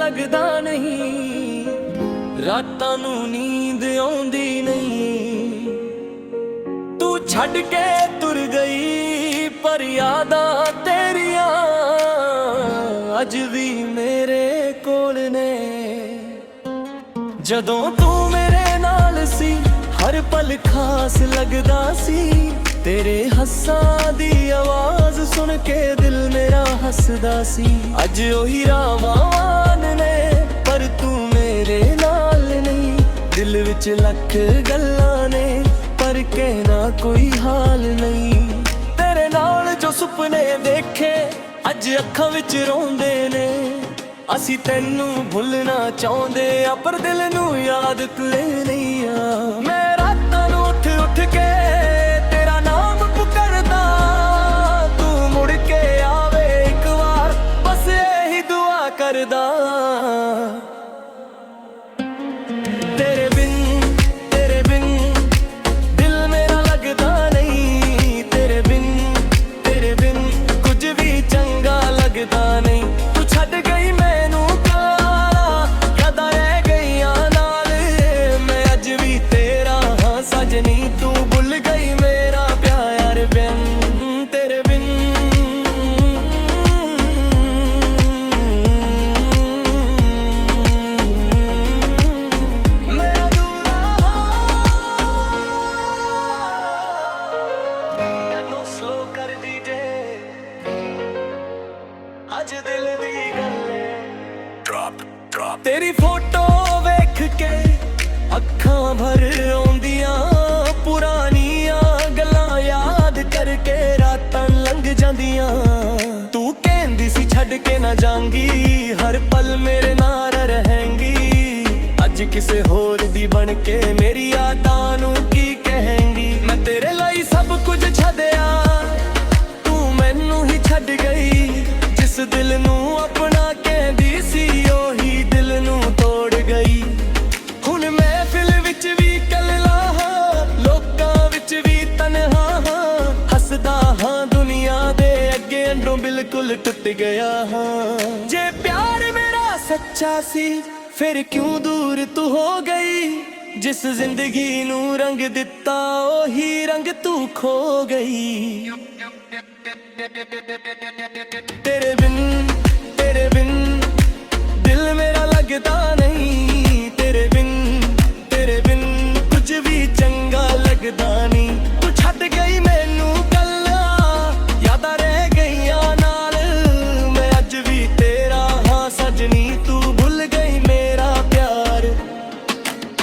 लगदा नहीं, रातां नूं नींद आउंदी नहीं। तू छड्ड के तुर गई पर यादां तेरियां अज भी मेरे कोल ने। जदों तू मेरे नाल सी हर पल खास लगदा सी, तेरे हस्सां दी आवाज़ सुन के दिल मेरा हसदा सी। अज ओही रावां ने पर तू मेरे नाल नहीं, दिल विच लख गल्लां ने पर कहना कोई हाल नहीं। तेरे नाल जो सुपने देखे अज अखां विच रोंदे ने, असी तैनू भुलना चाहुंदे आ पर दिल नू याद तुले नहीं आ। मैं रातां नू उठ उठ के तेरा नाम पुकारदा, तू मुड़ के आवे एक बार बस यही दुआ करदा। तेरे बिन दिल मेरा लगदा नहीं, तेरे बिन कुछ भी चंगा लगदा नहीं। तू छड्ड गई मैनू काला, यादां रह गईयां नाल, मैं अज भी तेरा हां सजनी। तू भुल गई मेरा प्यार बिन, तेरे बिन मैं अधूरा नो स्लो कर दीजे अज दिल दी गल्ले। तेरी फोटो वेख के अखां भर आउंदियां, पुरानियां गल्लां याद करके रातां लंघ जांदियां। तू कहंदी सी छड्ड के ना जांगी, हर पल मेरे नाल रहेंगी। अज किसे होर दी बन के मेरी यादां नू की कहेंगी। मैं तेरे लई सब कुछ छड्डिया, तू मैनू ही छड्ड गई। जिस दिल नू अपना कहंदी सी ओही दिल नू तोड़ गई। हुण महफिल विच भी कल्ला हां, लोकां विच भी तन्हा हां, हसदा हां दुनिया दे अगे अंडों बिल्कुल टुट गया हां। जे प्यार मेरा सच्चा सी फिर क्यों दूर तू हो गई। जिस जिंदगी नू रंग दिता ओही रंग तू खो गई। तेरे बिन दिल मेरा लगदा नहीं, तेरे बिन कुछ भी चंगा लगदा नहीं। तू छड्ड गई मैनू गल्लां, यादां रह गईयां नाल, मैं अज भी तेरा हां सजनी। तू भुल गई मेरा प्यार।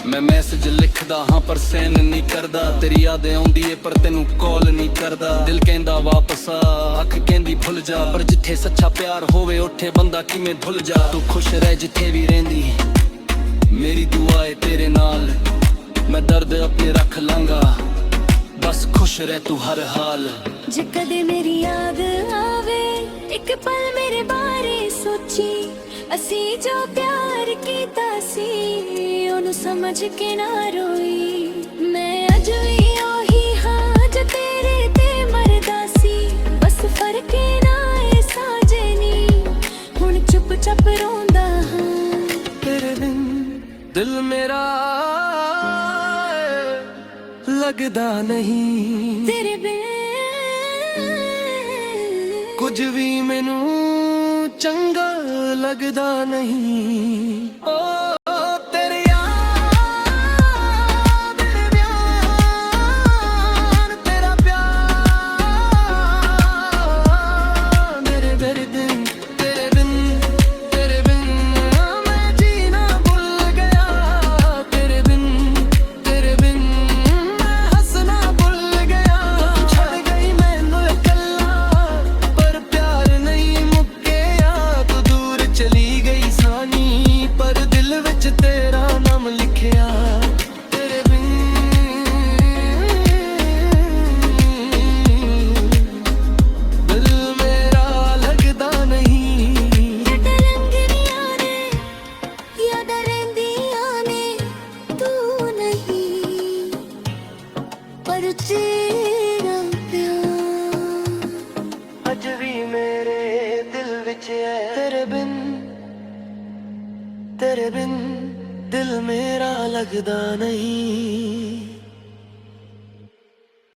मैं मैसेज लिखदा हाँ पर सेंड नहीं करदा, तेरी याद आउंदी है पर तेनू कॉल नहीं करदा। दिल कहंदा वापस आ, अख कहंदी भुल जा, पर जिथे सच्चा प्यार होवे उठे बंदा किवें भुल जा। तू खुश रह जिथे भी रहिंदी, मेरी दुआ है तेरे नाल। मैं दर्द अपने रख लांगा, बस खुश रह तू हर हाल। जे कदे मेरी याद आवे एक पल मेरे बारे सोची, असी जो प्यार कीता सी ओनू समझ के ना रोई। मैं अज भी ओही हां जो तेरे ते मरदा सी, बस फर्क ना ए साजनी हुण चुप चाप रोंदा हां। तेरे बिन दिल मेरा लगदा नहीं, तेरे बिन कुछ भी मैनू चंगा लगदा नहीं। ओ तेरे याद तेरे बयान तेरा प्यार, मेरे बिन मैं जीना भूल गया। तेरे बिन मैं हंसना भूल गया। छड़ गई मैनू कल्ला पर प्यार नहीं मुक्केया। तू दूर चली गई सानी पर दिल विच तेरा नाम लिखिया। तेरे बिन दिल मेरा लगदा नहीं। रंगनियां ने यादां रहिंदियां ने, तू नहीं पर तेरा प्यार अज भी मेरे दिल विच है। तेरे बिन तेरे बिन दिल मेरा लगदा नहीं।